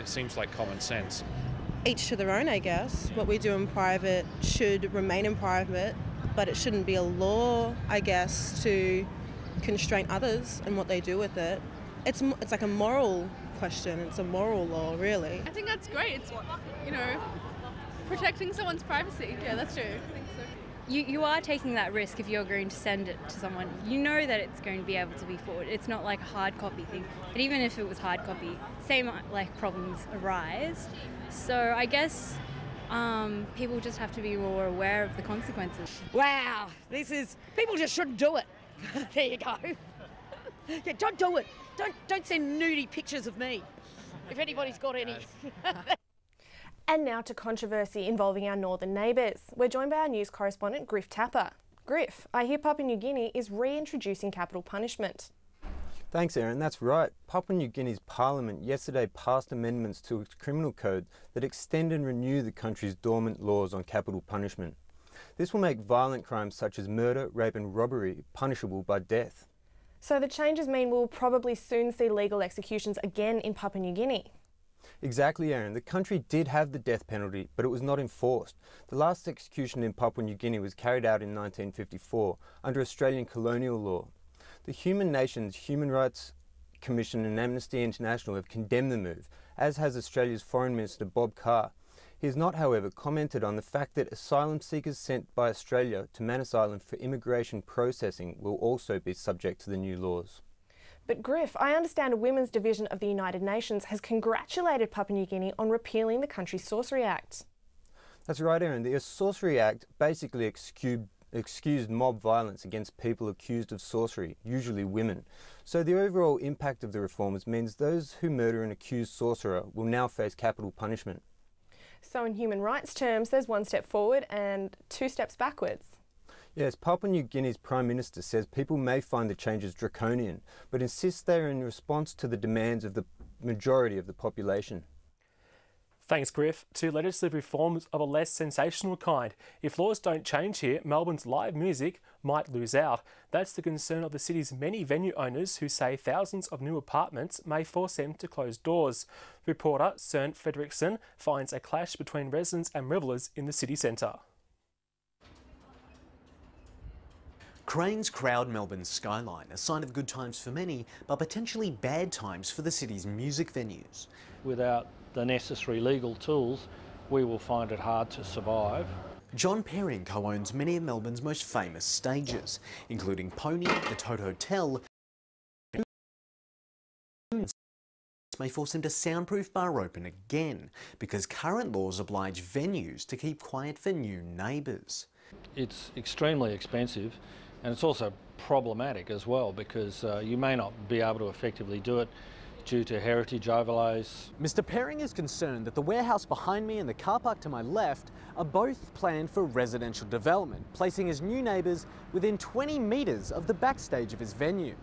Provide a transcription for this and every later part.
It seems like common sense. Each to their own, I guess. What we do in private should remain in private, but it shouldn't be a law, I guess, to constrain others and what they do with it. It's like a moral question. It's a moral law, really. I think that's great. It's, you know, protecting someone's privacy. Yeah, that's true. I think so. You are taking that risk if you're going to send it to someone. You know that it's going to be able to be forwarded. It's not like a hard copy thing. But even if it was hard copy, same like problems arise. So I guess people just have to be more aware of the consequences. Wow, people just shouldn't do it. There you go. Yeah, don't do it. Don't send nudie pictures of me, if anybody's got any. And now to controversy involving our northern neighbours. We're joined by our news correspondent, Griff Tapper. Griff, I hear Papua New Guinea is reintroducing capital punishment. Thanks, Erin. That's right. Papua New Guinea's parliament yesterday passed amendments to its criminal code that extend and renew the country's dormant laws on capital punishment. This will make violent crimes such as murder, rape and robbery punishable by death. So the changes mean we'll probably soon see legal executions again in Papua New Guinea. Exactly, Erin. The country did have the death penalty, but it was not enforced. The last execution in Papua New Guinea was carried out in 1954 under Australian colonial law. The Human Nations Human Rights Commission and Amnesty International have condemned the move, as has Australia's Foreign Minister Bob Carr. He has not, however, commented on the fact that asylum seekers sent by Australia to Manus Island for immigration processing will also be subject to the new laws. But Griff, I understand a women's division of the United Nations has congratulated Papua New Guinea on repealing the country's Sorcery Act. That's right, Erin. The Sorcery Act basically excused mob violence against people accused of sorcery, usually women. So the overall impact of the reforms means those who murder an accused sorcerer will now face capital punishment. So in human rights terms, there's one step forward and 2 steps backwards. Yes, Papua New Guinea's Prime Minister says people may find the changes draconian, but insists they are in response to the demands of the majority of the population. Thanks, Griff. To legislative reforms of a less sensational kind. If laws don't change here, Melbourne's live music might lose out. That's the concern of the city's many venue owners who say thousands of new apartments may force them to close doors. Reporter Søren Fredrickson finds a clash between residents and revellers in the city centre. Cranes crowd Melbourne's skyline, a sign of good times for many, but potentially bad times for the city's music venues. Without the necessary legal tools, we will find it hard to survive. John Perring co-owns many of Melbourne's most famous stages, including Pony, the Tote Hotel, may force him to soundproof bar open again, because current laws oblige venues to keep quiet for new neighbours. It's extremely expensive, and it's also problematic as well, because you may not be able to effectively do it due to heritage overlays. Mr Perring is concerned that the warehouse behind me and the car park to my left are both planned for residential development, placing his new neighbours within 20 metres of the backstage of his venue.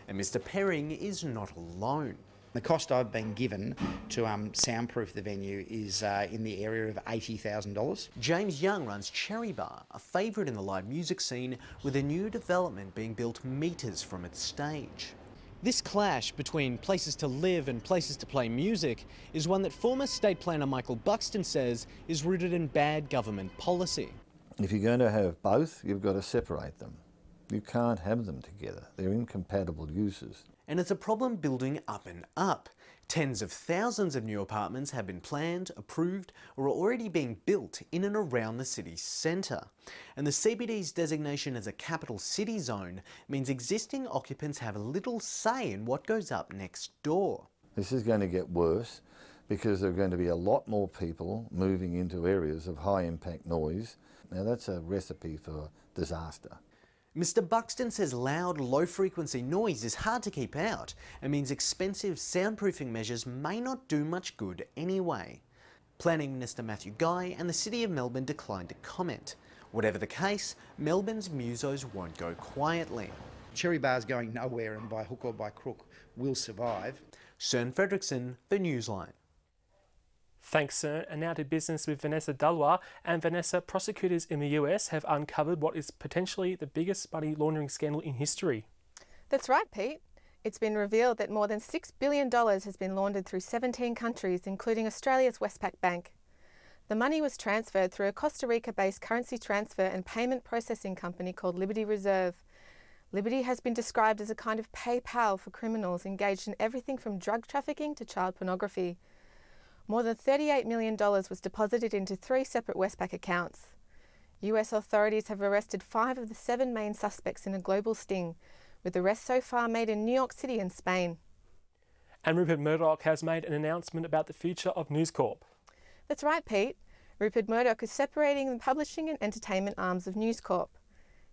And Mr Perring is not alone. The cost I've been given to soundproof the venue is in the area of $80,000. James Young runs Cherry Bar, a favourite in the live music scene, with a new development being built metres from its stage. This clash between places to live and places to play music is one that former State Planner Michael Buxton says is rooted in bad government policy. If you're going to have both, you've got to separate them. You can't have them together. They're incompatible uses. And it's a problem building up and up. Tens of thousands of new apartments have been planned, approved, or are already being built in and around the city's centre. And the CBD's designation as a capital city zone means existing occupants have little say in what goes up next door. This is going to get worse because there are going to be a lot more people moving into areas of high impact noise. Now that's a recipe for disaster. Mr Buxton says loud, low-frequency noise is hard to keep out and means expensive soundproofing measures may not do much good anyway. Planning Minister Matthew Guy and the City of Melbourne declined to comment. Whatever the case, Melbourne's musos won't go quietly. Cherry Bar's going nowhere and by hook or by crook will survive. Søren Fredrickson for Newsline. Thanks, Søren. And now to business with Vanessa Dalwa. And Vanessa, prosecutors in the US have uncovered what is potentially the biggest money laundering scandal in history. That's right, Pete. It's been revealed that more than $6 billion has been laundered through 17 countries, including Australia's Westpac Bank. The money was transferred through a Costa Rica-based currency transfer and payment processing company called Liberty Reserve. Liberty has been described as a kind of PayPal for criminals engaged in everything from drug trafficking to child pornography. More than $38 million was deposited into 3 separate Westpac accounts. US authorities have arrested 5 of the 7 main suspects in a global sting, with arrests so far made in New York City and Spain. And Rupert Murdoch has made an announcement about the future of News Corp. That's right, Pete. Rupert Murdoch is separating the publishing and entertainment arms of News Corp.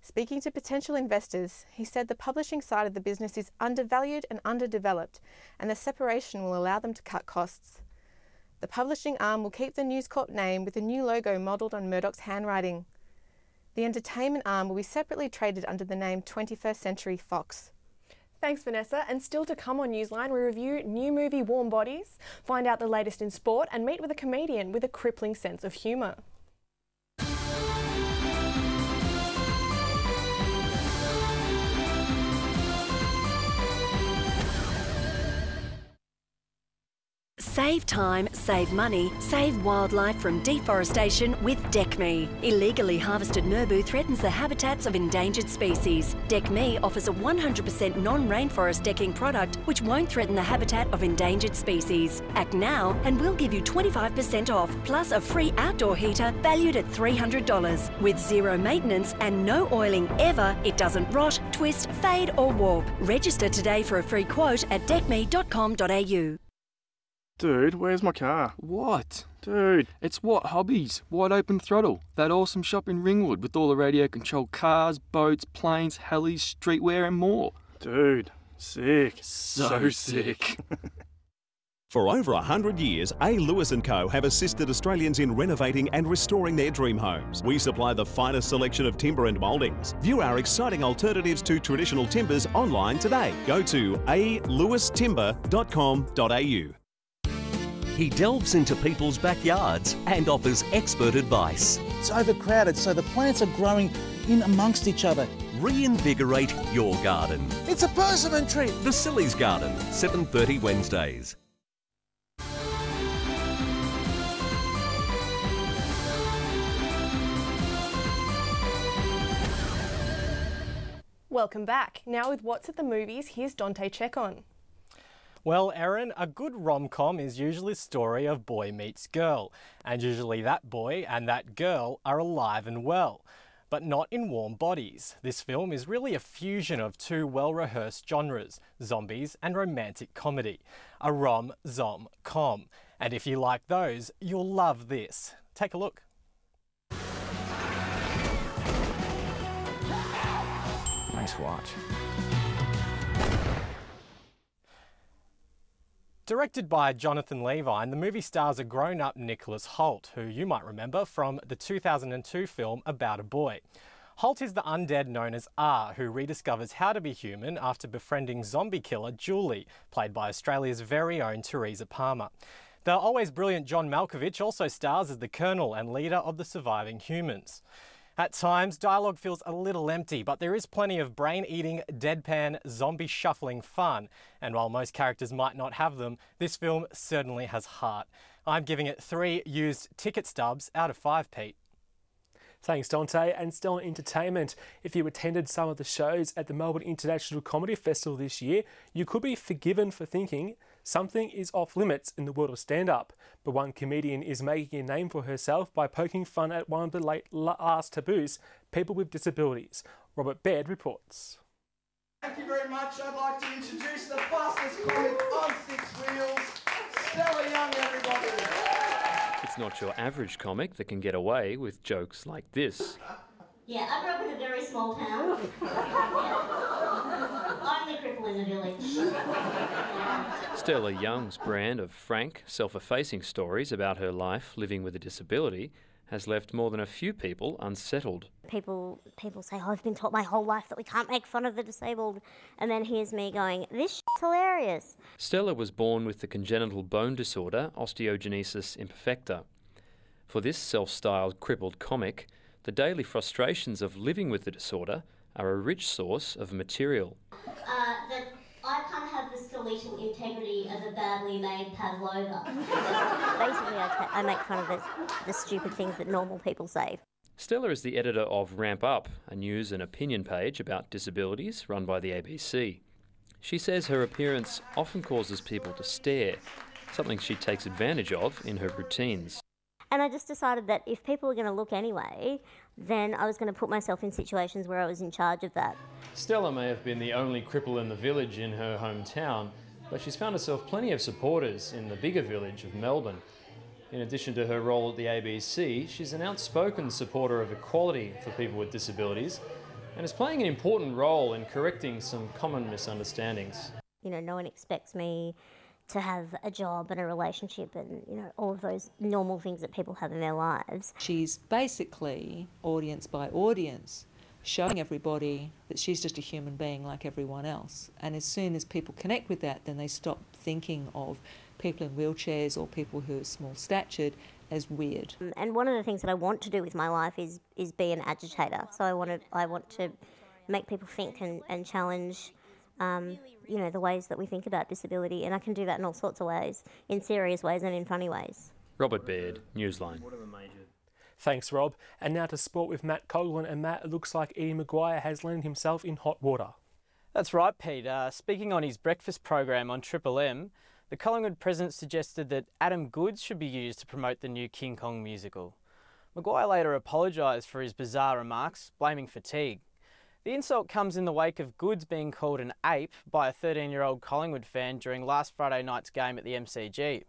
Speaking to potential investors, he said the publishing side of the business is undervalued and underdeveloped, and the separation will allow them to cut costs. The publishing arm will keep the News Corp name with a new logo modelled on Murdoch's handwriting. The entertainment arm will be separately traded under the name 21st Century Fox. Thanks, Vanessa. And still to come on Newsline, we review new movie Warm Bodies, find out the latest in sport, and meet with a comedian with a crippling sense of humour. Save time, save money, save wildlife from deforestation with DECME. Illegally harvested merbau threatens the habitats of endangered species. DECME offers a 100% non-rainforest decking product which won't threaten the habitat of endangered species. Act now and we'll give you 25% off, plus a free outdoor heater valued at $300. With zero maintenance and no oiling ever, it doesn't rot, twist, fade or warp. Register today for a free quote at decme.com.au. Dude, where's my car? What? Dude, it's What Hobbies, Wide Open Throttle. That awesome shop in Ringwood with all the radio-controlled cars, boats, planes, helis, streetwear and more. Dude, sick. So sick. For over 100 years, A. Lewis & Co. have assisted Australians in renovating and restoring their dream homes. We supply the finest selection of timber and mouldings. View our exciting alternatives to traditional timbers online today. Go to alewistimber.com.au. He delves into people's backyards and offers expert advice. It's overcrowded, so the plants are growing in amongst each other. Reinvigorate your garden. It's a persimmon tree. The Silly's Garden, 7:30 Wednesdays. Welcome back. Now with What's at the Movies, here's Dante Chekon. Well, Erin, a good rom-com is usually a story of boy meets girl, and usually that boy and that girl are alive and well. But not in Warm Bodies. This film is really a fusion of 2 well-rehearsed genres, zombies and romantic comedy. A rom-zom-com. And if you like those, you'll love this. Take a look. Nice watch. Directed by Jonathan Levine, the movie stars a grown-up Nicholas Hoult, who you might remember from the 2002 film About a Boy. Hoult is the undead known as R, who rediscovers how to be human after befriending zombie killer Julie, played by Australia's very own Teresa Palmer. The always brilliant John Malkovich also stars as the Colonel and leader of the surviving humans. At times, dialogue feels a little empty, but there is plenty of brain-eating, deadpan, zombie-shuffling fun. And while most characters might not have them, this film certainly has heart. I'm giving it 3 used ticket stubs out of 5, Pete. Thanks, Dante. And still on entertainment, if you attended some of the shows at the Melbourne International Comedy Festival this year, you could be forgiven for thinking something is off limits in the world of stand-up. But one comedian is making a name for herself by poking fun at one of the last taboos, people with disabilities. Robert Baird reports. Thank you very much. I'd like to introduce the fastest comic on 6 wheels, Stella Young, everybody. It's not your average comic that can get away with jokes like this. Yeah, I grew up in a very small town. I'm the cripple in the village. Stella Young's brand of frank, self-effacing stories about her life living with a disability has left more than a few people unsettled. People say, oh, I've been taught my whole life that we can't make fun of the disabled. And then here's me going, this shit's hilarious. Stella was born with the congenital bone disorder, osteogenesis imperfecta. For this self-styled crippled comic, the daily frustrations of living with the disorder are a rich source of material. That I can't deleting integrity as a badly made pavlova. Basically, I make fun of the stupid things that normal people say. Stella is the editor of Ramp Up, a news and opinion page about disabilities run by the ABC. She says her appearance often causes people to stare, something she takes advantage of in her routines. And I just decided that if people were going to look anyway, then I was going to put myself in situations where I was in charge of that. Stella may have been the only cripple in the village in her hometown, but she's found herself plenty of supporters in the bigger village of Melbourne. In addition to her role at the ABC, she's an outspoken supporter of equality for people with disabilities and is playing an important role in correcting some common misunderstandings. You know, no one expects me to have a job and a relationship and, you know, all of those normal things that people have in their lives. She's basically, audience by audience, showing everybody that she's just a human being like everyone else. And as soon as people connect with that, then they stop thinking of people in wheelchairs or people who are small-statured as weird. And one of the things that I want to do with my life is be an agitator. So I want to make people think and challenge, you know, the ways that we think about disability, and I can do that in all sorts of ways, in serious ways and in funny ways. Robert Baird, Newsline. Thanks, Rob. And now to sport with Matt Coughlin. And Matt, it looks like Eddie Maguire has landed himself in hot water. That's right, Pete. Speaking on his breakfast program on Triple M, the Collingwood president suggested that Adam Goodes should be used to promote the new King Kong musical. Maguire later apologised for his bizarre remarks, blaming fatigue. The insult comes in the wake of Goodes being called an ape by a 13-year-old Collingwood fan during last Friday night's game at the MCG.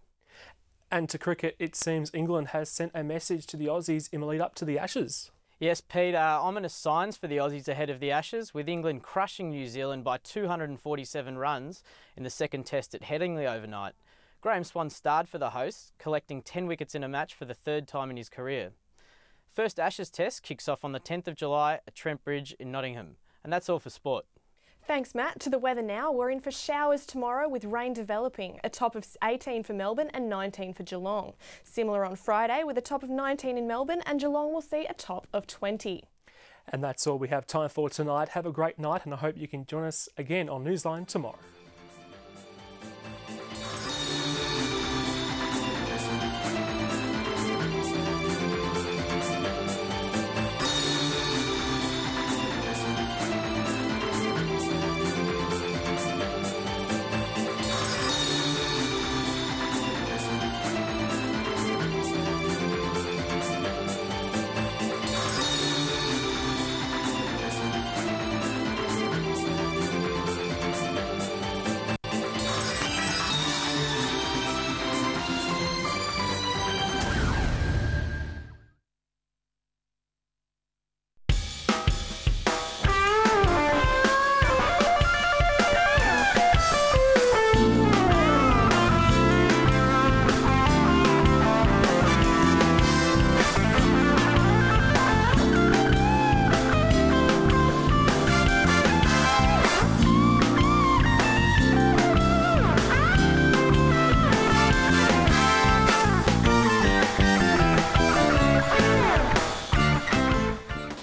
And to cricket, it seems England has sent a message to the Aussies in the lead up to the Ashes. Yes, Pete, ominous signs for the Aussies ahead of the Ashes, with England crushing New Zealand by 247 runs in the second test at Headingley overnight. Graham Swan starred for the hosts, collecting 10 wickets in a match for the third time in his career. First Ashes test kicks off on the 10th of July at Trent Bridge in Nottingham. And that's all for sport. Thanks, Matt. To the weather now. We're in for showers tomorrow with rain developing, a top of 18 for Melbourne and 19 for Geelong. Similar on Friday with a top of 19 in Melbourne, and Geelong will see a top of 20. And that's all we have time for tonight. Have a great night, and I hope you can join us again on Newsline tomorrow.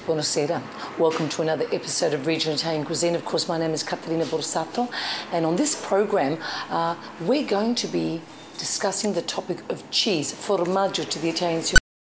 Buonasera. Welcome to another episode of Regional Italian Cuisine. Of course, my name is Caterina Borsato, and on this program, we're going to be discussing the topic of cheese, formaggio to the Italians who